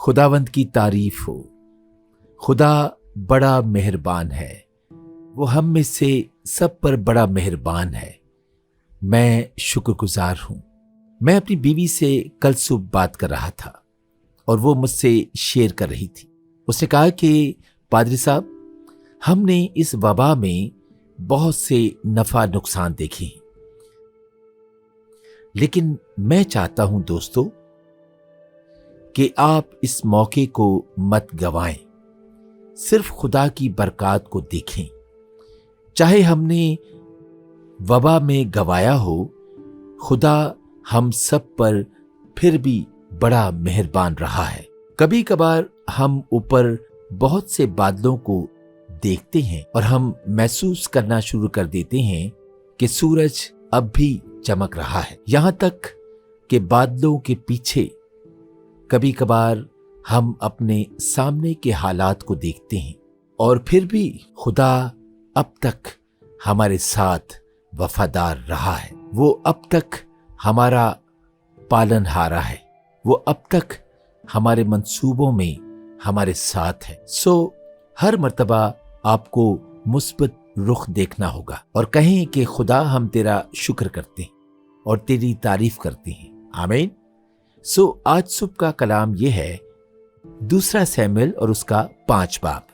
खुदावंद की तारीफ हो। खुदा बड़ा मेहरबान है, वो हम में से सब पर बड़ा मेहरबान है। मैं शुक्रगुजार हूँ। मैं अपनी बीवी से कल सुबह बात कर रहा था और वो मुझसे शेयर कर रही थी। उसने कहा कि पादरी साहब, हमने इस वबा में बहुत से नफा नुकसान देखे हैं, लेकिन मैं चाहता हूं दोस्तों कि आप इस मौके को मत गवाएं, सिर्फ खुदा की बरकत को देखें। चाहे हमने वबा में गवाया हो, खुदा हम सब पर फिर भी बड़ा मेहरबान रहा है। कभी कभार हम ऊपर बहुत से बादलों को देखते हैं और हम महसूस करना शुरू कर देते हैं कि सूरज अब भी चमक रहा है। यहां तक कि बादलों के पीछे कभी कभार हम अपने सामने के हालात को देखते हैं और फिर भी खुदा अब तक हमारे साथ वफादार रहा है। वो अब तक हमारा पालनहारा है। वो अब तक हमारे मंसूबों में हमारे साथ है। हर मर्तबा आपको मुस्बत रुख देखना होगा और कहें कि खुदा हम तेरा शुक्र करते हैं और तेरी तारीफ करते हैं। आमीन। आज सुबह का कलाम यह है, 2 शमूएल और उसका 5 बाब।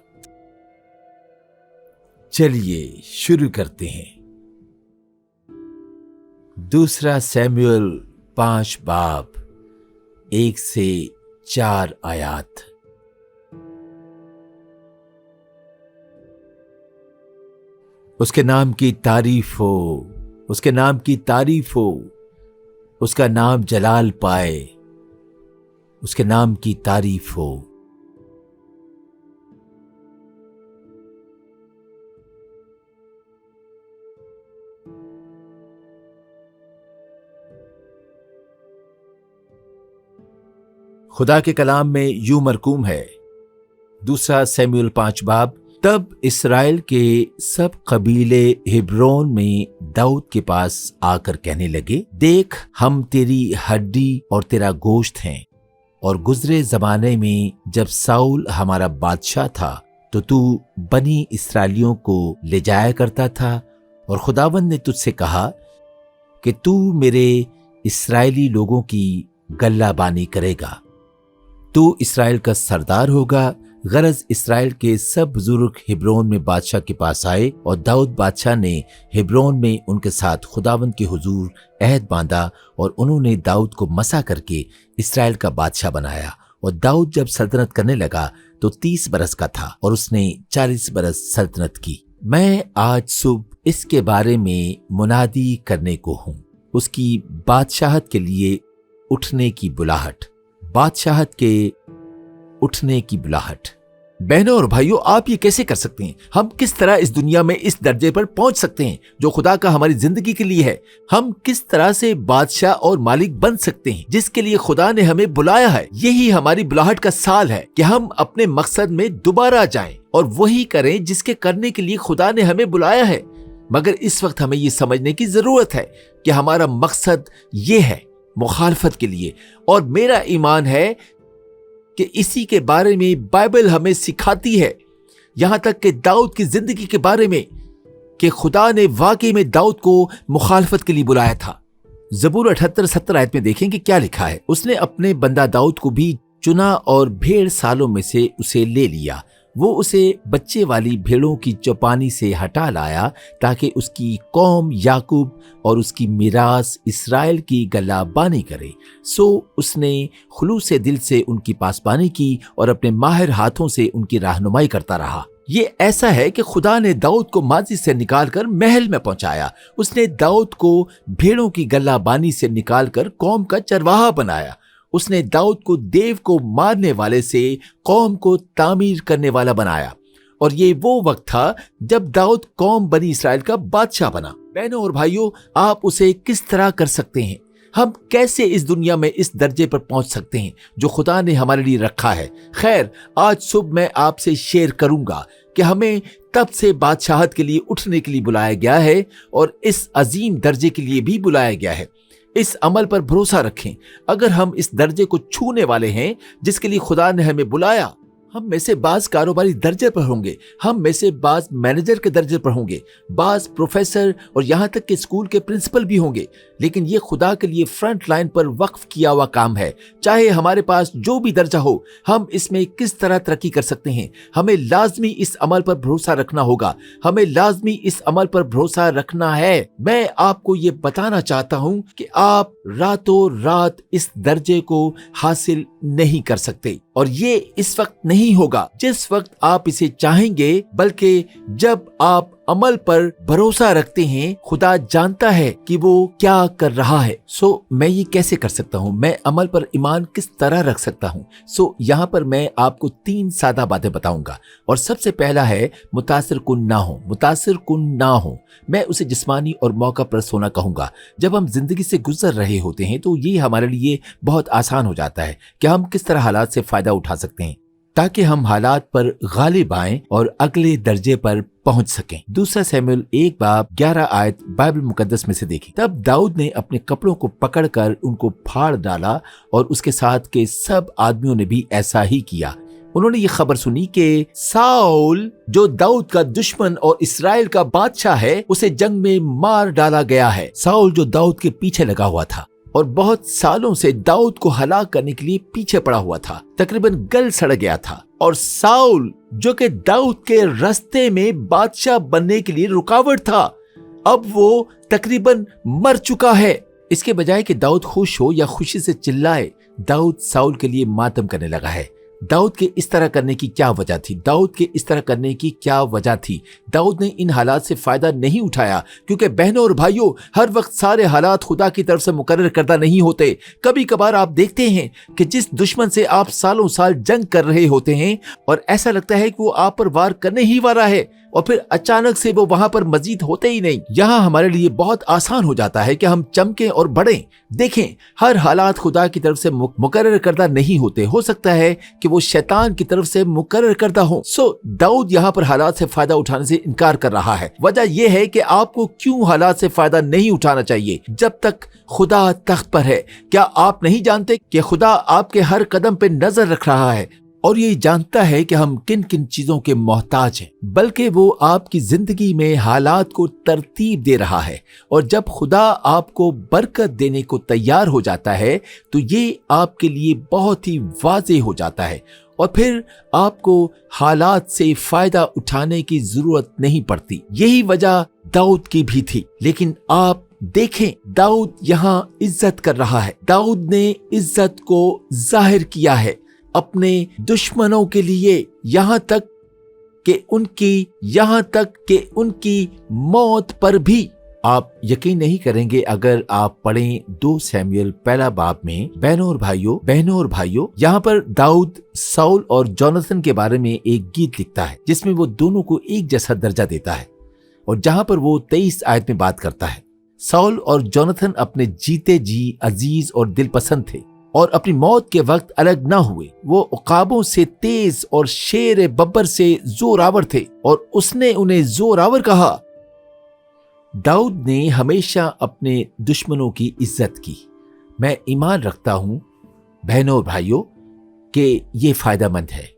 चलिए शुरू करते हैं। 2 शमूएल 5 बाब 1 से 4 आयात। उसके नाम की तारीफ हो, उसके नाम की तारीफ हो, उसका नाम जलाल पाए, उसके नाम की तारीफ हो। खुदा के कलाम में यूं मरकूम है, 2 शमूएल 5 बाब। तब इस्राएल के सब कबीले हिब्रोन में दाऊद के पास आकर कहने लगे, देख हम तेरी हड्डी और तेरा गोश्त हैं, और गुजरे जमाने में जब साउल हमारा बादशाह था तो तू बनी इस्राएलियों को ले जाया करता था, और खुदावंद ने तुझसे कहा कि तू मेरे इस्राएली लोगों की गल्लाबानी करेगा, तू इस्राएल का सरदार होगा। गरज इस्राएल के सब बुजुर्ग हिब्रोन में बादशाह के पास आए, और दाऊद बादशाह ने हिब्रोन में उनके साथ खुदावंद के हुजूर अहद बांधा, और उन्होंने दाऊद को मसा करके इस्राएल का बादशाह बनाया। और दाऊद जब सल्तनत करने लगा तो 30 बरस का था, और उसने 40 बरस सल्तनत की। मैं आज सुबह इसके बारे में मुनादी करने को हूँ, उसकी बादशाहत के लिए उठने की बुलाहट, बादशाहत के उठने की बुलाहट। बहनों और भाइयों, आप ये कैसे कर सकते हैं? हम किस तरह इस दुनिया में इस दर्जे पर पहुंच सकते हैं जो खुदा का हमारी जिंदगी के लिए है? हम किस तरह से बादशाह और मालिक बन सकते हैं जिसके लिए खुदा ने हमें बुलाया है? यही हमारी बुलाहट का साल है कि हम अपने मकसद में दोबारा जाएं और वही करें जिसके करने के लिए खुदा ने हमें बुलाया है। मगर इस वक्त हमें ये समझने की जरूरत है कि हमारा मकसद ये है, मुखालफत के लिए। और मेरा ईमान है कि इसी के बारे में बाइबल हमें सिखाती है, यहां तक कि दाऊद की जिंदगी के बारे में, कि खुदा ने वाकई में दाऊद को मुखालफत के लिए बुलाया था। ज़बूर 78-70 आयत में देखें कि क्या लिखा है। उसने अपने बंदा दाऊद को भी चुना और भेड़ सालों में से उसे ले लिया। वो उसे बच्चे वाली भेड़ों की चौपानी से हटा लाया ताकि उसकी कौम याकूब और उसकी मिरास इस्राएल की गल्लाबानी करे। उसने खुलूस से दिल से उनकी पासबानी की और अपने माहिर हाथों से उनकी रहनुमाई करता रहा। ये ऐसा है कि खुदा ने दाऊद को माजी से निकालकर महल में पहुंचाया। उसने दाऊद को भेड़ों की गल्लाबानी से निकालकर कौम का चरवाहा बनाया। उसने दाऊद को देव को मारने वाले से कौम को तामीर करने वाला बनाया। और ये वो वक्त था जब दाऊद कौम बनी इस्राएल का बादशाह बना। बहनों और भाइयों, आप उसे किस तरह कर सकते हैं? हम कैसे इस दुनिया में इस दर्जे पर पहुंच सकते हैं जो खुदा ने हमारे लिए रखा है? खैर, आज सुबह मैं आपसे शेयर करूंगा कि हमें तब से बादशाहत के लिए उठने के लिए बुलाया गया है और इस अजीम दर्जे के लिए भी बुलाया गया है। इस अमल पर भरोसा रखें। अगर हम इस दर्जे को छूने वाले हैं जिसके लिए खुदा ने हमें बुलाया, हम में से बाज कारोबारी दर्जे पर होंगे, हम में से बाज मैनेजर के दर्जे पर होंगे, बाज प्रोफेसर और यहाँ तक कि स्कूल के प्रिंसिपल भी होंगे, लेकिन ये खुदा के लिए फ्रंट लाइन पर वक्फ किया हुआ काम है। चाहे हमारे पास जो भी दर्जा हो, हम इसमें किस तरह तरक्की कर सकते हैं, हमें लाजमी इस अमल पर भरोसा रखना होगा, हमें लाजमी इस अमल पर भरोसा रखना है। मैं आपको ये बताना चाहता हूँ कि आप रातों रात इस दर्जे को हासिल नहीं कर सकते, और ये इस वक्त नहीं होगा जिस वक्त आप इसे चाहेंगे, बल्कि जब आप अमल पर भरोसा रखते हैं। खुदा जानता है कि वो क्या कर रहा है। मैं ये कैसे कर सकता हूँ, मैं अमल पर ईमान किस तरह रख सकता हूँ? यहाँ पर मैं आपको 3 सादा बातें बताऊंगा, और सबसे पहला है मुतासिर कुन ना हो। मुतासिर कुन ना हो, मैं उसे जिस्मानी और मौका पर सोना कहूंगा। जब हम जिंदगी से गुजर रहे होते हैं तो ये हमारे लिए बहुत आसान हो जाता है कि हम किस तरह हालात से फायदा उठा सकते हैं ताकि हम हालात पर गालिब आएं और अगले दर्जे पर पहुंच सकें। 2 शमूएल 1:11 आयत बाइबल मुकद्दस में से देखी। तब दाऊद ने अपने कपड़ों को पकड़कर उनको फाड़ डाला, और उसके साथ के सब आदमियों ने भी ऐसा ही किया। उन्होंने ये खबर सुनी कि साउल, जो दाऊद का दुश्मन और इस्राएल का बादशाह है, उसे जंग में मार डाला गया है। साउल जो दाऊद के पीछे लगा हुआ था और बहुत सालों से दाऊद को हलाक करने के लिए पीछे पड़ा हुआ था, तकरीबन गल सड़ गया था। और साउल जो कि दाऊद के रास्ते में बादशाह बनने के लिए रुकावट था, अब वो तकरीबन मर चुका है। इसके बजाय कि दाऊद खुश हो या खुशी से चिल्लाए, दाऊद साउल के लिए मातम करने लगा है। दाऊद के इस तरह करने की क्या वजह थी? दाऊद के इस तरह करने की क्या वजह थी? दाऊद ने इन हालात से फायदा नहीं उठाया, क्योंकि बहनों और भाइयों, हर वक्त सारे हालात खुदा की तरफ से मुकर्रर करदा नहीं होते। कभी कभार आप देखते हैं कि जिस दुश्मन से आप सालों साल जंग कर रहे होते हैं और ऐसा लगता है कि वो आप पर वार करने ही वाला है, और फिर अचानक से वो वहां पर मजीद होते ही नहीं। यहाँ हमारे लिए बहुत आसान हो जाता है कि हम चमकें और बढ़ें। देखें, हर हालात खुदा की तरफ से मुकर्रर करदा नहीं होते। हो सकता है कि वो शैतान की तरफ से मुकर्रर करदा हो। दाऊद यहाँ पर हालात से फायदा उठाने से इनकार कर रहा है। वजह यह है कि आपको क्यों हालात से फायदा नहीं उठाना चाहिए जब तक खुदा तख्त पर है। क्या आप नहीं जानते कि खुदा आपके हर कदम पे नजर रख रहा है और ये जानता है कि हम किन किन चीजों के मोहताज हैं, बल्कि वो आपकी जिंदगी में हालात को तरतीब दे रहा है। और जब खुदा आपको बरकत देने को तैयार हो जाता है तो ये आपके लिए बहुत ही वाज़ेह हो जाता है, और फिर आपको हालात से फायदा उठाने की जरूरत नहीं पड़ती। यही वजह दाऊद की भी थी। लेकिन आप देखें, दाऊद यहाँ इज्जत कर रहा है। दाऊद ने इज्जत को जाहिर किया है अपने दुश्मनों के लिए, यहाँ तक कि उनकी मौत पर भी। आप यकीन नहीं करेंगे अगर आप पढ़ें 2 शमूएल पहला बाब में। बहनों और भाइयों, यहाँ पर दाऊद साउल और जोनाथन के बारे में एक गीत लिखता है जिसमें वो दोनों को एक जैसा दर्जा देता है, और जहाँ पर वो 23 आयत में बात करता है। साउल और जोनाथन अपने जीते जी अजीज और दिलपसंद थे और अपनी मौत के वक्त अलग ना हुए। वो उकाबों से तेज और शेर बब्बर से जोरावर थे और उसने उन्हें जोरावर कहा। दाऊद ने हमेशा अपने दुश्मनों की इज्जत की। मैं ईमान रखता हूं बहनों और भाइयों कि ये फायदेमंद है,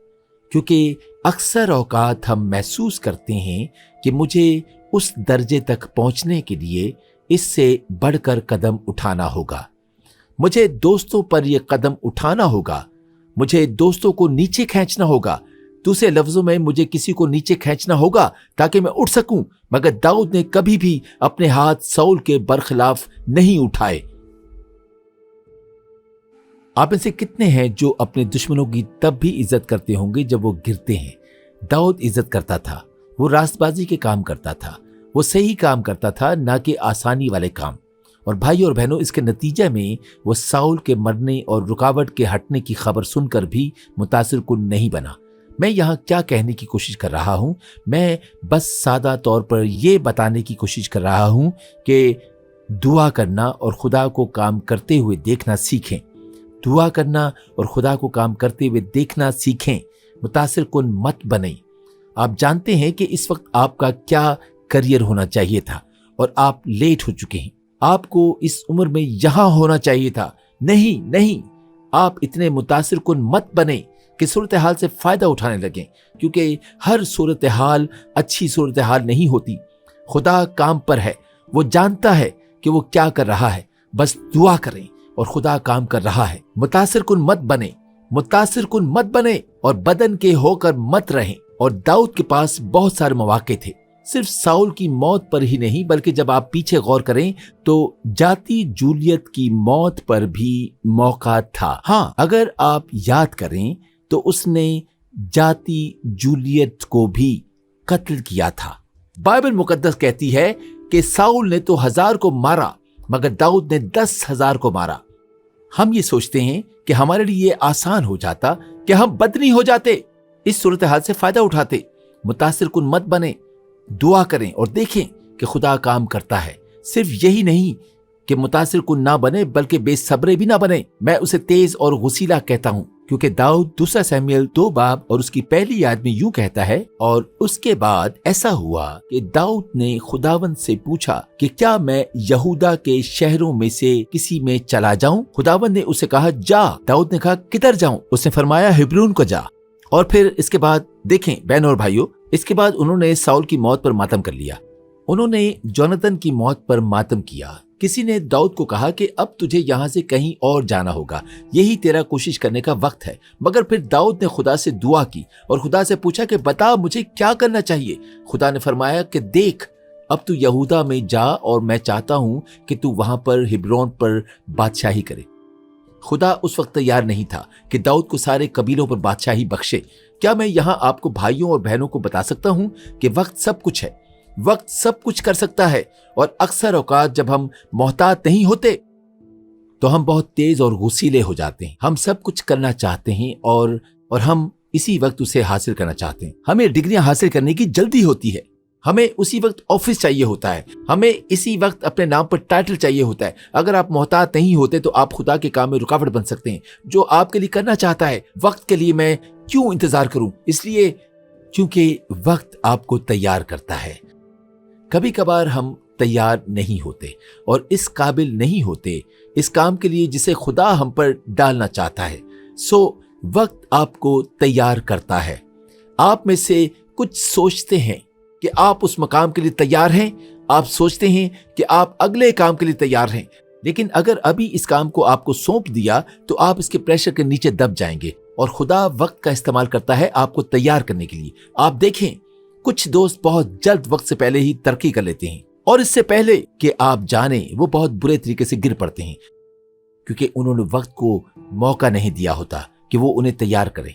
क्योंकि अक्सर औकात हम महसूस करते हैं कि मुझे उस दर्जे तक पहुंचने के लिए इससे बढ़कर कदम उठाना होगा। मुझे दोस्तों पर यह कदम उठाना होगा, मुझे दोस्तों को नीचे खींचना होगा। दूसरे लफ्जों में, मुझे किसी को नीचे खींचना होगा ताकि मैं उठ सकूं। मगर दाऊद ने कभी भी अपने हाथ साउल के बरखिलाफ नहीं उठाए। आप में से कितने हैं जो अपने दुश्मनों की तब भी इज्जत करते होंगे जब वो गिरते हैं? दाऊद इज्जत करता था, वो रास्तबाजी के काम करता था, वो सही काम करता था, ना कि आसानी वाले काम। और भाई और बहनों, इसके नतीजे में वो साउल के मरने और रुकावट के हटने की खबर सुनकर भी मुतासिर कुन नहीं बना। मैं यहाँ क्या कहने की कोशिश कर रहा हूँ? मैं बस सादा तौर पर यह बताने की कोशिश कर रहा हूँ कि दुआ करना और खुदा को काम करते हुए देखना सीखें। दुआ करना और खुदा को काम करते हुए देखना सीखें। मुतासिर कुन मत बने। आप जानते हैं कि इस वक्त आपका क्या करियर होना चाहिए था और आप लेट हो चुके हैं। आपको इस उम्र में यहां होना चाहिए था। नहीं नहीं, आप इतने मुतासिर कुन मत बने कि सूरत हाल से फायदा उठाने लगें, क्योंकि हर सूरत हाल अच्छी सूरत हाल नहीं होती। खुदा काम पर है, वो जानता है कि वो क्या कर रहा है। बस दुआ करें और खुदा काम कर रहा है। मुतासिर कुन मत बने, मुतासिर कुन मत बने और बदन के होकर मत रहें। और दाऊद के पास बहुत सारे मौके थे, सिर्फ साउल की मौत पर ही नहीं, बल्कि जब आप पीछे गौर करें तो जाती जूलियत की मौत पर भी मौका था। हाँ, अगर आप याद करें तो उसने जाती जूलियत को भी कत्ल किया था। बाइबल मुकद्दस कहती है कि साउल ने तो 1000 को मारा, मगर दाऊद ने 10,000 को मारा। हम ये सोचते हैं कि हमारे लिए आसान हो जाता कि हम बदनी हो जाते, इस सूरत हाल से फायदा उठाते। मुतासिर कुन मत बने, दुआ करें और देखें कि खुदा काम करता है। सिर्फ यही नहीं कि मुतासिर कुन ना बने, बल्कि बेसब्रे भी ना बने। मैं उसे तेज और गुसीला कहता हूं, क्योंकि दाऊद 2 शमूएल 2 बाब और उसकी पहली आयत में यूं कहता है, और उसके बाद ऐसा हुआ कि दाऊद ने खुदावंद से पूछा कि क्या मैं यहूदा के शहरों में से किसी में चला जाऊं? खुदावंद ने उसे कहा, जा। दाऊद ने कहा, किधर जाऊं? उसने फरमाया, हिब्रोन को जा। और फिर इसके बाद देखें बहनों और भाइयों, इसके बाद उन्होंने साउल की मौत पर मातम कर लिया, उन्होंने जोनातन की मौत पर मातम किया। किसी ने दाऊद को कहा कि अब तुझे यहाँ से कहीं और जाना होगा, यही तेरा कोशिश करने का वक्त है। मगर फिर दाऊद ने खुदा से दुआ की और खुदा से पूछा कि बता मुझे क्या करना चाहिए। खुदा ने फरमाया कि देख, अब तू यहूदा में जा और मैं चाहता हूं कि तू वहां पर हिब्रोन पर बादशाही करे। खुदा उस वक्त तैयार नहीं था कि दाऊद को सारे कबीलों पर बादशाही बख्शे। क्या मैं यहाँ आपको भाइयों और बहनों को बता सकता हूँ कि वक्त सब कुछ है, वक्त सब कुछ कर सकता है। और अक्सर औकात जब हम मोहतात नहीं होते तो हम बहुत तेज और गुस्सीले हो जाते हैं। हम सब कुछ करना चाहते हैं और हम इसी वक्त उसे हासिल करना चाहते हैं। हमें डिग्रियां हासिल करने की जल्दी होती है, हमें उसी वक्त ऑफिस चाहिए होता है, हमें इसी वक्त अपने नाम पर टाइटल चाहिए होता है। अगर आप मोहतात नहीं होते तो आप खुदा के काम में रुकावट बन सकते हैं। जो आपके लिए करना चाहता है, वक्त के लिए मैं क्यों इंतजार करूं? इसलिए क्योंकि वक्त आपको तैयार करता है। कभी कभार हम तैयार नहीं होते और इस काबिल नहीं होते इस काम के लिए जिसे खुदा हम पर डालना चाहता है। सो वक्त आपको तैयार करता है। आप में से कुछ सोचते हैं कि आप उस मकाम के लिए तैयार हैं, आप सोचते हैं कि आप अगले काम के लिए तैयार हैं, लेकिन अगर अभी इस काम को आपको सौंप दिया तो आप इसके प्रेशर के नीचे दब जाएंगे। और खुदा वक्त का इस्तेमाल करता है आपको तैयार करने के लिए। आप देखें, कुछ दोस्त बहुत जल्द वक्त से पहले ही तरक्की कर लेते हैं और इससे पहले कि आप जाने वो बहुत बुरे तरीके से गिर पड़ते हैं, क्योंकि उन्होंने वक्त को मौका नहीं दिया होता कि वो उन्हें तैयार करे।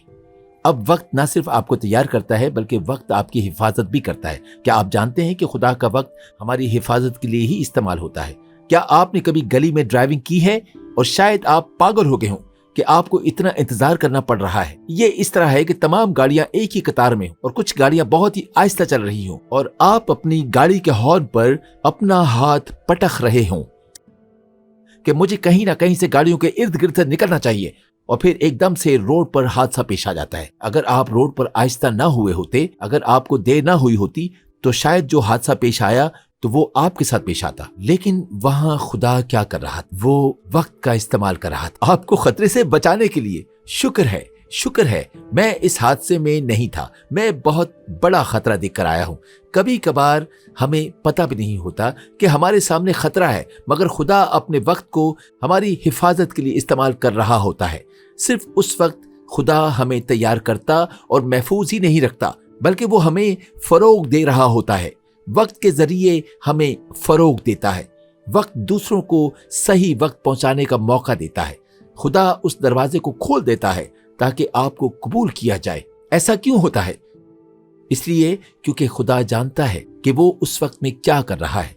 अब वक्त ना सिर्फ आपको तैयार करता है बल्कि वक्त आपकी हिफाजत भी करता है। क्या आप जानते हैं कि खुदा का वक्त हमारी हिफाजत के लिए ही इस्तेमाल होता है? क्या आपने कभी गली में ड्राइविंग की है और शायद आप पागल हो गए हों कि आपको इतना इंतजार करना पड़ रहा है? ये इस तरह है कि तमाम गाड़ियां एक ही कतार में और कुछ गाड़ियां बहुत ही आहिस्ता चल रही हों और आप अपनी गाड़ी के हॉर्न पर अपना हाथ पटक रहे हों कि मुझे कहीं ना कहीं से गाड़ियों के इर्द गिर्द से निकलना चाहिए, और फिर एकदम से रोड पर हादसा पेश आ जाता है। अगर आप रोड पर आहिस्ता ना हुए होते, अगर आपको देर ना हुई होती, तो शायद जो हादसा पेश आया तो वो आपके साथ पेश आता। लेकिन वहां खुदा क्या कर रहा था? वो वक्त का इस्तेमाल कर रहा था आपको खतरे से बचाने के लिए। शुक्र है मैं इस हादसे में नहीं था, मैं बहुत बड़ा खतरा देखकर आया हूं। कभी कभार हमें पता भी नहीं होता कि हमारे सामने खतरा है, मगर खुदा अपने वक्त को हमारी हिफाजत के लिए इस्तेमाल कर रहा होता है। सिर्फ उस वक्त खुदा हमें तैयार करता और महफूज ही नहीं रखता, बल्कि वो हमें फरोग दे रहा होता है। वक्त के जरिए हमें फरोग देता है। वक्त दूसरों को सही वक्त पहुंचाने का मौका देता है। खुदा उस दरवाजे को खोल देता है ताकि आपको कबूल किया जाए। ऐसा क्यों होता है? इसलिए क्योंकि खुदा जानता है कि वो उस वक्त में क्या कर रहा है।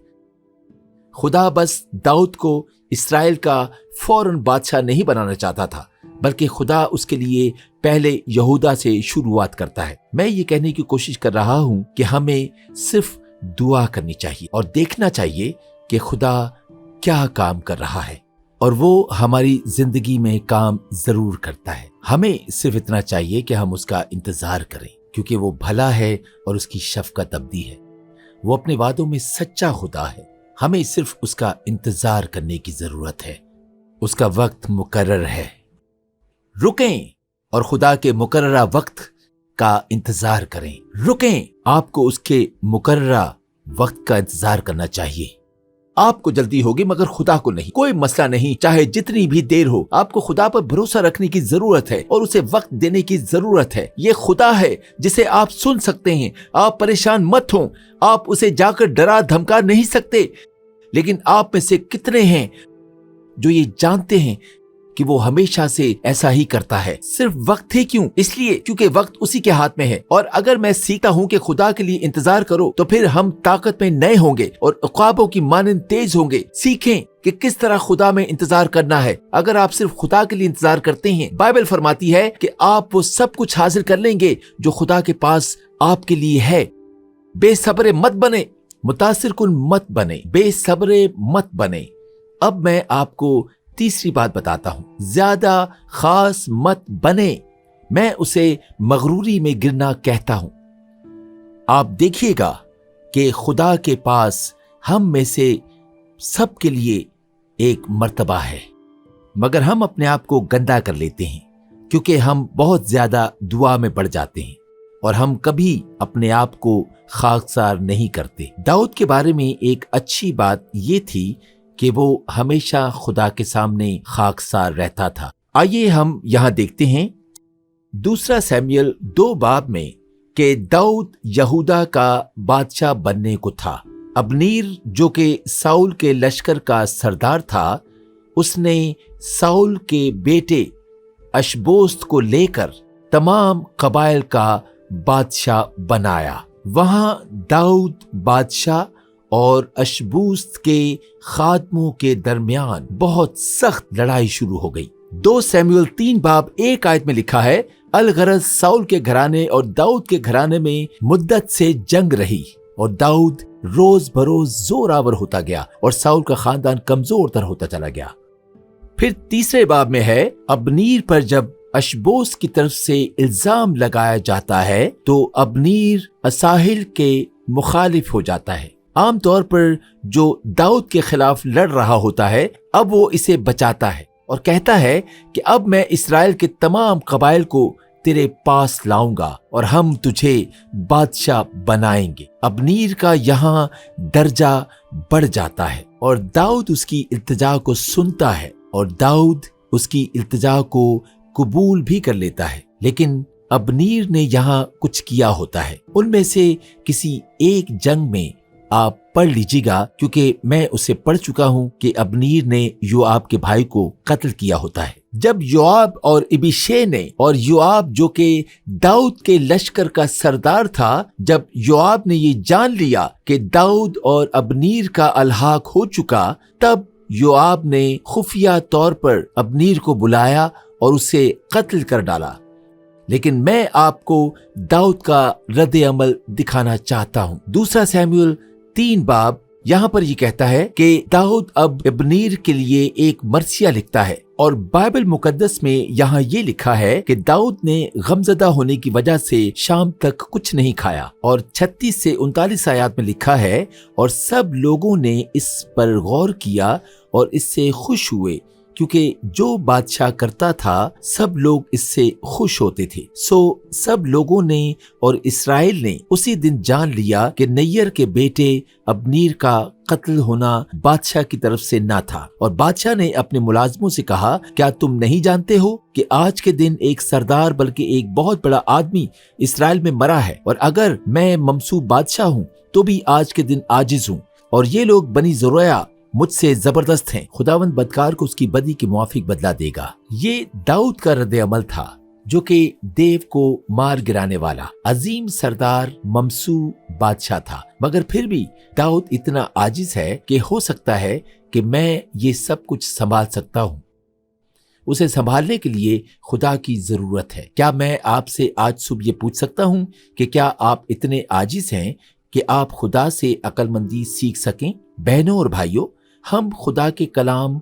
खुदा बस दाऊद को इस्राएल का फौरन बादशाह नहीं बनाना चाहता था, बल्कि खुदा उसके लिए पहले यहूदा से शुरुआत करता है। मैं ये कहने की कोशिश कर रहा हूं कि हमें सिर्फ दुआ करनी चाहिए और देखना चाहिए कि खुदा क्या काम कर रहा है, और वो हमारी जिंदगी में काम जरूर करता है। हमें सिर्फ इतना चाहिए कि हम उसका इंतजार करें, क्योंकि वो भला है और उसकी शफकत अब्दी है। वो अपने वादों में सच्चा खुदा है। ہمیں صرف اس کا انتظار کرنے کی ضرورت ہے۔ اس کا وقت مقرر ہے۔ رکیں اور خدا کے مقررہ وقت کا انتظار کریں۔ رکیں، آپ کو اس کے مقررہ وقت کا انتظار کرنا چاہیے۔ آپ کو جلدی ہوگی مگر خدا کو نہیں۔ کوئی مسئلہ نہیں، چاہے جتنی بھی دیر ہو، آپ کو خدا پر بھروسہ رکھنے کی ضرورت ہے اور اسے وقت دینے کی ضرورت ہے۔ یہ خدا ہے جسے آپ سن سکتے ہیں۔ آپ پریشان مت ہوں، آپ اسے جا کر ڈرا دھمکا نہیں سکتے، لیکن آپ میں سے کتنے ہیں جو یہ جانتے ہیں کہ وہ ہمیشہ سے ایسا ہی کرتا ہے؟ صرف وقت ہی کیوں؟ اس لیے کیونکہ وقت اسی کے ہاتھ میں ہے۔ اور اگر میں سیکھتا ہوں کہ خدا کے لیے انتظار کرو تو پھر ہم طاقت میں نئے ہوں گے اور عقابوں کی مانند تیز ہوں گے۔ سیکھیں کہ کس طرح خدا میں انتظار کرنا ہے۔ اگر آپ صرف خدا کے لیے انتظار کرتے ہیں، بائبل فرماتی ہے کہ آپ وہ سب کچھ حاصل کر لیں گے جو خدا کے پاس آپ کے لیے ہے۔ بے صبر مت بنے، متاثر کن مت بنے، بے صبر مت بنے۔ اب میں آپ کو تیسری بات بتاتا ہوں، زیادہ خاص مت بنے۔ میں اسے مغروری میں گرنا کہتا ہوں۔ آپ دیکھیے گا کہ خدا کے پاس ہم میں سے سب کے لیے ایک مرتبہ ہے، مگر ہم اپنے آپ کو گندا کر لیتے ہیں کیونکہ ہم بہت زیادہ دعا میں پڑ جاتے ہیں اور ہم کبھی اپنے آپ کو خاکسار نہیں کرتے۔ داؤد کے بارے میں ایک اچھی بات یہ تھی کہ وہ ہمیشہ خدا کے سامنے خاکسار رہتا تھا۔ آئیے ہم یہاں دیکھتے ہیں دوسرا سیموئیل 2 باب میں کہ داؤد یہودا کا بادشاہ بننے کو تھا۔ ابنیر جو کہ ساؤل کے لشکر کا سردار تھا، اس نے ساؤل کے بیٹے اشبوست کو لے کر تمام قبائل کا بادشاہ بنایا۔ وہاں داؤد بادشاہ اور اشبوست کے خادموں کے درمیان بہت سخت لڑائی شروع ہو گئی۔ 2 سیموئیل 3 باب 1 آیت میں لکھا ہے، الغرض ساؤل کے گھرانے اور داؤد کے گھرانے میں مدت سے جنگ رہی اور داؤد روز بروز زور آور ہوتا گیا اور ساؤل کا خاندان کمزور تر ہوتا چلا گیا۔ پھر تیسرے باب میں ہے، ابنیر پر جب اشبوس کی طرف سے الزام لگایا جاتا ہے تو ابنیر اساہیل کے مخالف ہو جاتا ہے۔ عام طور پر جو داؤد کے خلاف لڑ رہا ہوتا ہے، اب وہ اسے بچاتا ہے اور کہتا ہے کہ اب میں اسرائیل کے تمام قبائل کو تیرے پاس لاؤں گا اور ہم تجھے بادشاہ بنائیں گے۔ ابنیر کا یہاں درجہ بڑھ جاتا ہے اور داؤد اس کی التجا کو سنتا ہے اور داؤد اس کی التجا کو قبول بھی کر لیتا ہے، لیکن ابنیر نے یہاں کچھ کیا ہوتا ہے۔ ان میں سے کسی ایک جنگ میں آپ پڑھ لیجیے گا، کیونکہ میں اسے پڑھ چکا ہوں کہ ابنیر نے یوآب کے بھائی کو قتل کیا ہوتا ہے۔ جب یوآب اور ابیشے نے، اور یوآب جو کہ داؤد کے لشکر کا سردار تھا، جب یوآب نے یہ جان لیا کہ داؤد اور ابنیر کا الحاق ہو چکا، تب یوآب نے خفیہ طور پر ابنیر کو بلایا اور اسے قتل کر ڈالا۔ لیکن میں آپ کو داؤد کا رد عمل دکھانا چاہتا ہوں۔ دوسرا سیموئیل 3 باب یہاں پر یہ کہتا ہے کہ داؤد اب ابنیر کے لیے ایک مرثیہ لکھتا ہے، اور بائبل مقدس میں یہاں یہ لکھا ہے کہ داؤد نے غمزدہ ہونے کی وجہ سے شام تک کچھ نہیں کھایا، اور 36 سے 39 آیات میں لکھا ہے، اور سب لوگوں نے اس پر غور کیا اور اس سے خوش ہوئے، کیونکہ جو بادشاہ کرتا تھا سب لوگ اس سے خوش ہوتے تھے۔ سو سب لوگوں نے اور اسرائیل نے اسی دن جان لیا کہ نیر کے بیٹے ابنیر کا قتل ہونا بادشاہ کی طرف سے نہ تھا، اور بادشاہ نے اپنے ملازموں سے کہا، کیا تم نہیں جانتے ہو کہ آج کے دن ایک سردار بلکہ ایک بہت بڑا آدمی اسرائیل میں مرا ہے، اور اگر میں منصوب بادشاہ ہوں تو بھی آج کے دن عاجز ہوں، اور یہ لوگ بنی زرویا مجھ سے زبردست ہیں۔ خداوند بدکار کو اس کی بدی کے موافق بدلہ دے گا۔ یہ داؤد کا رد عمل تھا، جو کہ دیو کو مار گرانے والا عظیم سردار ممسو بادشاہ تھا، مگر پھر بھی داؤد اتنا عاجز ہے کہ ہو سکتا ہے کہ میں یہ سب کچھ سنبھال سکتا ہوں۔ اسے سنبھالنے کے لیے خدا کی ضرورت ہے۔ کیا میں آپ سے آج صبح یہ پوچھ سکتا ہوں کہ کیا آپ اتنے عاجز ہیں کہ آپ خدا سے عقل مندی سیکھ سکیں؟ بہنوں اور بھائیوں، ہم خدا کے کلام،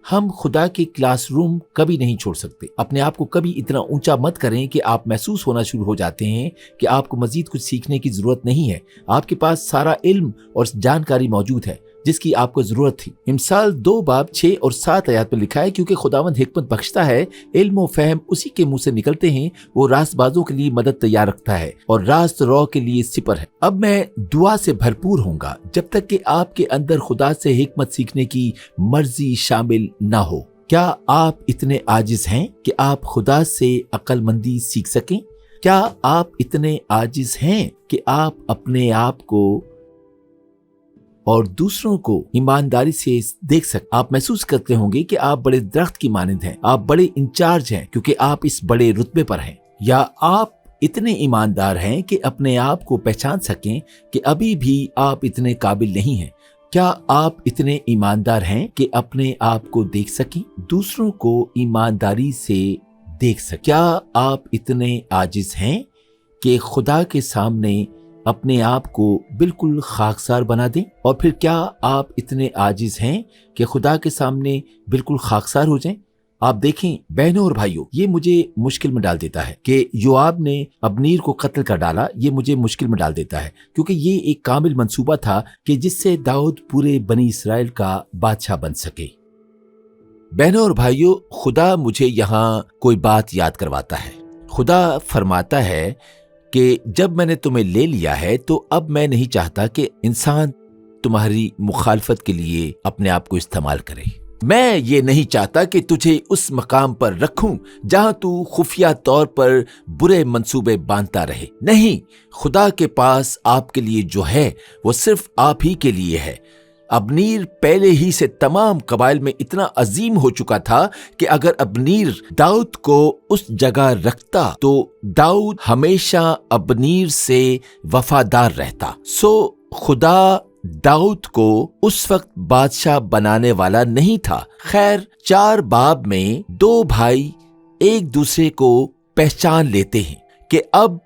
ہم خدا کے کلاس روم کبھی نہیں چھوڑ سکتے۔ اپنے آپ کو کبھی اتنا اونچا مت کریں کہ آپ محسوس ہونا شروع ہو جاتے ہیں کہ آپ کو مزید کچھ سیکھنے کی ضرورت نہیں ہے۔ آپ کے پاس سارا علم اور جانکاری موجود ہے۔ जिसकी आपको जरूरत थी। इमसाल 2 बाब 6 और 7 आयत में लिखा है, क्योंकि खुदावंद हिकमत बख्शता है, इल्म और फहम उसी के मुंह से निकलते हैं। वो रास्तबाजों के लिए मदद तैयार रखता है और रास्त रो के लिए सिपर है। अब मैं दुआ से भरपूर होऊंगा जब तक कि आपके अंदर खुदा से हिकमत सीखने की मर्जी शामिल ना हो। क्या आप इतने आजिज हैं कि आप खुदा से अक्लमंदी सीख सकें? क्या आप इतने आजिज हैं कि आप अपने आप को और दूसरों को ईमानदारी से देख सकते? आप महसूस करते होंगे कि आप बड़े दरख्त की मानंद हैं, आप बड़े इंचार्ज हैं क्योंकि आप इस बड़े रुतबे पर हैं। या आप इतने ईमानदार हैं कि अपने आप को पहचान सकें कि अभी भी आप इतने काबिल नहीं हैं। क्या आप इतने ईमानदार हैं कि अपने आप को देख सकें, दूसरों को ईमानदारी से देख सकें? क्या आप इतने आजिज हैं कि खुदा के सामने अपने आप को बिल्कुल खाकसार बना दें? और फिर क्या आप इतने आजिज हैं कि खुदा के सामने बिल्कुल खाकसार हो जाएं? आप देखें बहनों और भाइयों, ये मुझे मुश्किल में डाल देता है कि योआब ने अब्नीर को कत्ल कर डाला। ये मुझे मुश्किल में डाल देता है क्योंकि ये एक कामिल मंसूबा था कि जिससे दाऊद पूरे बनी इसराइल का बादशाह बन सके। बहनों और भाइयों, खुदा मुझे यहाँ कोई बात याद करवाता है। खुदा फरमाता है कि जब मैंने तुम्हें ले लिया है तो अब मैं नहीं चाहता कि इंसान तुम्हारी मुखालफत के लिए अपने आप को इस्तेमाल करे। मैं ये नहीं चाहता कि तुझे उस मकाम पर रखूं जहां तू खुफिया तौर पर बुरे मंसूबे बांधता रहे। नहीं, खुदा के पास आपके लिए जो है वो सिर्फ आप ही के लिए है। अब्नीर पहले ही से तमाम कबाइल में इतना अजीम हो चुका था कि अगर अब्नीर दाऊद को उस जगह रखता तो दाऊद हमेशा अब्नीर से वफादार रहता। सो खुदा दाऊद को उस वक्त बादशाह बनाने वाला नहीं था। खैर, 4 बाब में 2 भाई एक दूसरे को पहचान लेते हैं कि अब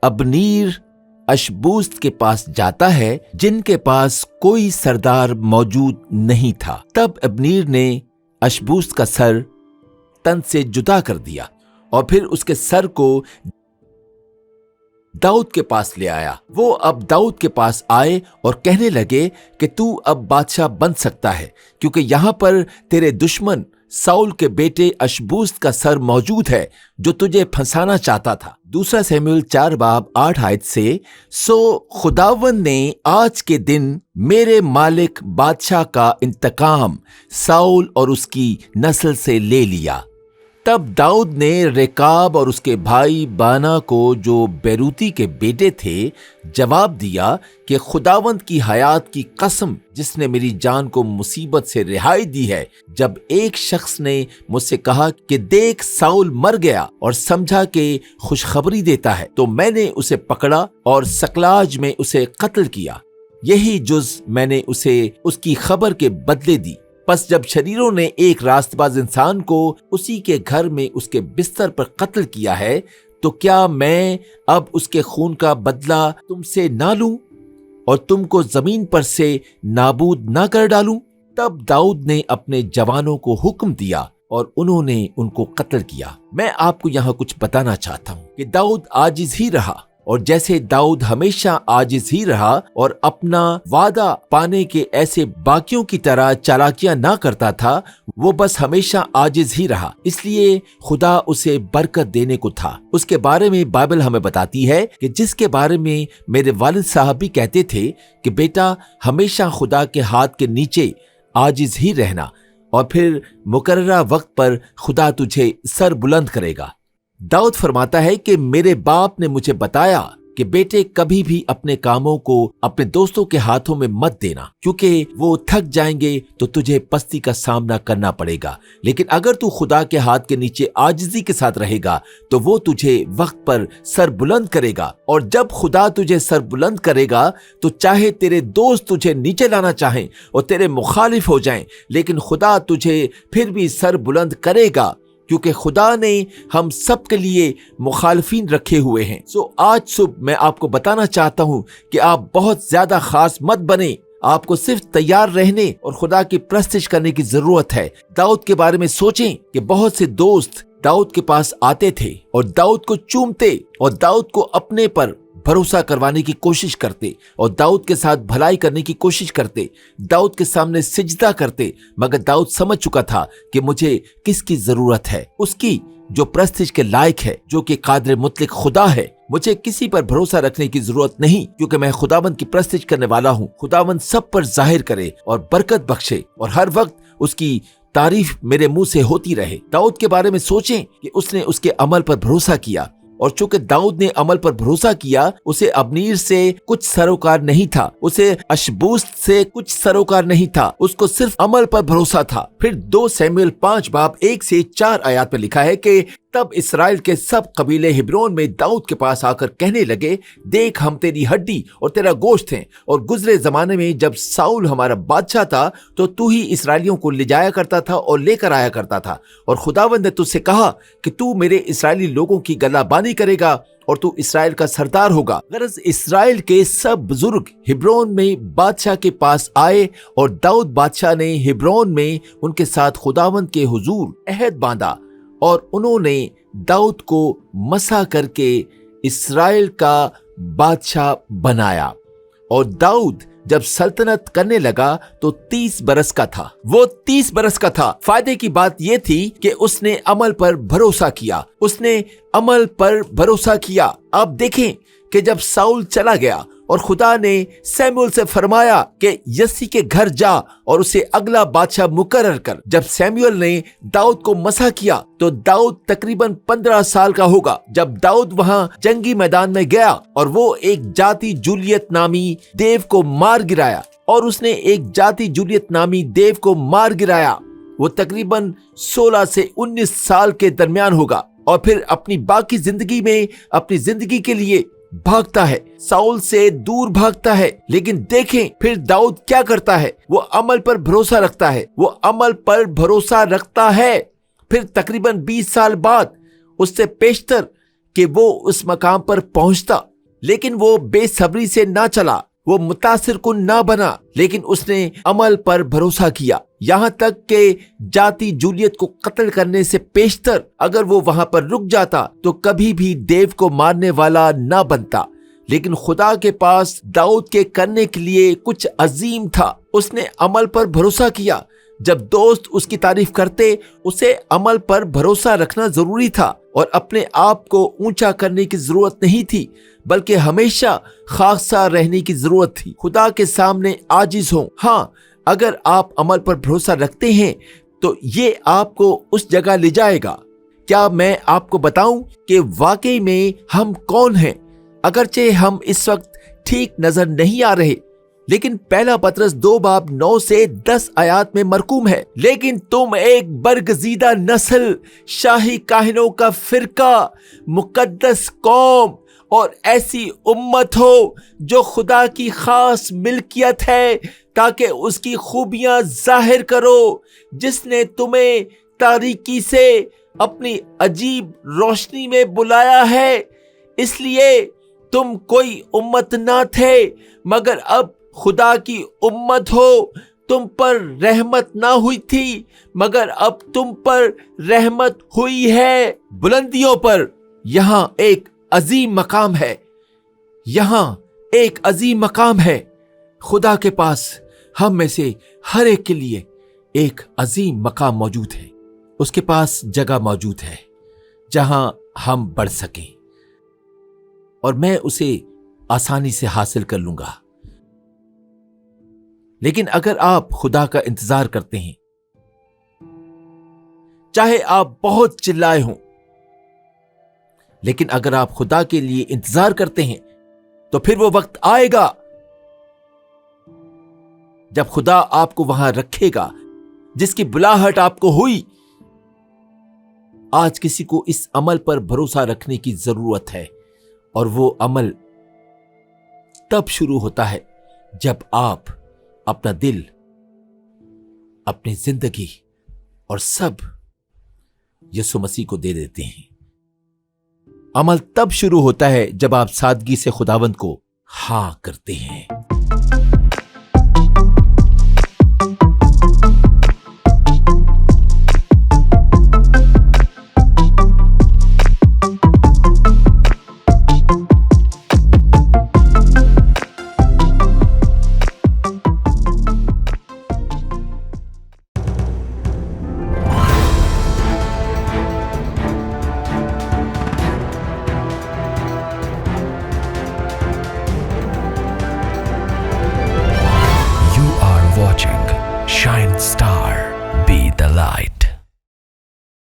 अब्नीर अशबूस्त के पास जाता है जिनके पास कोई सरदार मौजूद नहीं था। तब अब्नीर ने अशबूस्त का सर तन से जुदा कर दिया और फिर उसके सर को दाऊद के पास ले आया। वो अब दाऊद के पास आए और कहने लगे कि तू अब बादशाह बन सकता है क्योंकि यहाँ पर तेरे दुश्मन साउल के बेटे अशबूस्त का सर मौजूद है जो तुझे फंसाना चाहता था। 2 शमूएल 4 बाब 8 आयत से, सो खुदावंद ने आज के दिन मेरे मालिक बादशाह का इंतकाम साउल और उसकी नस्ल से ले लिया। तब दाऊद ने रेकाब और उसके भाई बाना को, जो बेरूती के बेटे थे, जवाब दिया कि खुदावंद की हयात की कसम जिसने मेरी जान को मुसीबत से रिहाई दी है, जब एक शख्स ने मुझसे कहा कि देख साउल मर गया और समझा कि खुशखबरी देता है, तो मैंने उसे पकड़ा और सकलाज में उसे कत्ल किया। यही जुज मैंने उसे उसकी खबर के बदले दी। बस जब शरीरों ने एक रास्तबाज इंसान को उसी के घर में उसके बिस्तर पर कत्ल किया है, तो क्या मैं अब उसके खून का बदला तुमसे ना लूं और तुमको जमीन पर से नाबूद ना कर डालूं? तब दाऊद ने अपने जवानों को हुक्म दिया और उन्होंने उनको कत्ल किया। मैं आपको यहाँ कुछ बताना चाहता हूँ कि दाऊद आजिज ही रहा, और जैसे दाऊद हमेशा आजिज ही रहा और अपना वादा पाने के ऐसे बाकियों की तरह चालाकियां ना करता था, वो बस हमेशा आजिज ही रहा। इसलिए खुदा उसे बरकत देने को था। उसके बारे में बाइबल हमें बताती है कि जिसके बारे में मेरे वालिद साहब भी कहते थे कि बेटा हमेशा खुदा के हाथ के नीचे आजिज ही रहना और फिर मुकर्ररा वक्त पर खुदा तुझे सर बुलंद करेगा। दाऊद फरमाता है कि मेरे बाप ने मुझे बताया कि बेटे कभी भी अपने कामों को अपने दोस्तों के हाथों में मत देना, क्योंकि वो थक जाएंगे तो तुझे पस्ती का सामना करना पड़ेगा। लेकिन अगर तू खुदा के हाथ के नीचे आजिजी के साथ रहेगा तो वो तुझे वक्त पर सर बुलंद करेगा। और जब खुदा तुझे सर बुलंद करेगा तो चाहे तेरे दोस्त तुझे नीचे लाना चाहें और तेरे मुखालिफ हो जाएं, लेकिन खुदा तुझे फिर भी सर बुलंद करेगा, क्योंकि खुदा ने हम सब के लिए मुखालफीन रखे हुए हैं। सो आज सुबह मैं आपको बताना चाहता हूं कि आप बहुत ज्यादा खास मत बने। आपको सिर्फ तैयार रहने और खुदा की प्रस्तिश करने की जरूरत है। दाऊद के बारे में सोचें कि बहुत से दोस्त दाऊद के पास आते थे और दाऊद को चूमते और दाऊद को अपने पर भरोसा करवाने की कोशिश करते और दाऊद के साथ भलाई करने की कोशिश करते, दाऊद के सामने सिजदा करते। मगर दाऊद समझ चुका था कि मुझे किसकी जरूरत है, उसकी जो प्रस्तिज के लायक है, जो कि कादिर मुतलक खुदा है। मुझे किसी पर भरोसा रखने की जरूरत नहीं, क्योंकि मैं खुदावंद की प्रस्तिज करने वाला हूँ। खुदावंद सब पर जाहिर करे और बरकत बख्शे और हर वक्त उसकी तारीफ मेरे मुंह से होती रहे। दाऊद के बारे में सोचें कि उसने उसके अमल पर भरोसा किया, और चूंकि दाऊद ने अमल पर भरोसा किया, उसे अबनीर से कुछ सरोकार नहीं था, उसे अशबूस से कुछ सरोकार नहीं था, उसको सिर्फ अमल पर भरोसा था। फिर 2 शमूएल 5 बाब 1 से 4 आयत पर लिखा है कि तब इसराइल के सब कबीले हिब्रोन में दाऊद के पास आकर कहने लगे, देख हम तेरी हड्डी और तेरा गोश्त हैं, और गुजरे जमाने में जब साउल हमारा बादशाह था तो तू ही इसराइलियों को ले जाया करता था और लेकर आया करता था, और खुदावंद ने तुझसे कहा कि तू मेरे इसराइली लोगों की गलाबानी करेगा और तू इसराइल का सरदार होगा। गरज इसराइल के सब बुजुर्ग हिब्रोन में बादशाह के पास आए, और दाऊद बादशाह ने हिब्रोन में उनके साथ खुदावंद के हुजूर अहद बांधा, और उन्होंने दाऊद को मसा करके इसराइल का बादशाह बनाया। और दाऊद जब सल्तनत करने लगा तो 30 बरस का था। वो 30 बरस का था। फायदे की बात यह थी कि उसने अमल पर भरोसा किया, उसने अमल पर भरोसा किया। आप देखें कि जब साउल चला गया और खुदा ने सैमुअल से फरमाया कि यसी के घर जा और उसे अगला बादशाह मुकर्रर कर। जब सैमुअल ने दाऊद को मसा किया तो दाऊद तकरीबन 15 साल का होगा जब दाऊद वहां जंगी मैदान में गया, और वो एक जाति जूलियत नामी देव को मार गिराया, और उसने एक जाति जूलियत नामी देव को मार गिराया। वो तकरीबन 16 से 19 साल के दरमियान होगा, और फिर अपनी बाकी जिंदगी में अपनी जिंदगी के लिए भागता है, साउल से दूर भागता है। लेकिन देखें फिर दाऊद क्या करता है, वो अमल पर भरोसा रखता है, वो अमल पर भरोसा रखता है। फिर तकरीबन 20 साल बाद उससे पेशतर कि वो उस मकाम पर पहुंचता, लेकिन वो बेसब्री से ना चला, वो मुतासिर कुन ना बना, लेकिन उसने अमल पर भरोसा किया। यहाँ तक कि जाति जूलियत को कत्ल करने से पेशतर अगर वो वहां पर रुक जाता तो कभी भी देव को मारने वाला ना बनता। लेकिन खुदा के पास दाऊद के करने के लिए कुछ अजीम था। उसने अमल पर भरोसा किया। जब दोस्त उसकी तारीफ करते, उसे अमल पर भरोसा रखना जरूरी था, और अपने आप को ऊंचा करने की जरूरत नहीं थी, बल्कि हमेशा खासा रहने की जरूरत थी। खुदा के सामने आजिज हो। हाँ, अगर आप अमल पर भरोसा रखते हैं तो ये आपको उस जगह ले जाएगा। क्या मैं आपको बताऊं कि वाकई में हम कौन हैं? अगरचे हम इस वक्त ठीक नजर नहीं आ रहे, लेकिन पहला पतरस 2 बाब 9 से 10 आयत में मरकूम है, लेकिन तुम एक बरगजीदा नस्ल, शाही काहिनों का फिरका, मुकद्दस कौम और ऐसी उम्मत हो जो खुदा की खास मिल्कियत है, ताकि उसकी खूबियां जाहिर करो, जिसने तुम्हें तारीकी से अपनी अजीब रोशनी में बुलाया है। इसलिए तुम कोई उम्मत ना थे, मगर अब खुदा की उम्मत हो। तुम पर रहमत ना हुई थी, मगर अब तुम पर रहमत हुई है। बुलंदियों पर यहाँ एक अजीम मकाम है, यहाँ एक अजीम मकाम है। खुदा के पास हम में से हर एक के लिए एक अजीम मकाम मौजूद है। उसके पास जगह मौजूद है जहां हम बढ़ सकें, और मैं उसे आसानी से हासिल कर लूंगा। लेकिन अगर आप खुदा का इंतजार करते हैं, चाहे आप बहुत चिल्लाए हों, लेकिन अगर आप खुदा के लिए इंतजार करते हैं तो फिर वो वक्त आएगा जब खुदा आपको वहां रखेगा जिसकी बुलाहट आपको हुई। आज किसी को इस अमल पर भरोसा रखने की जरूरत है, और वो अमल तब शुरू होता है जब आप अपना दिल, अपनी जिंदगी और सब यीशु मसीह को दे देते हैं। अमल तब शुरू होता है जब आप सादगी से खुदावंद को हाँ करते हैं।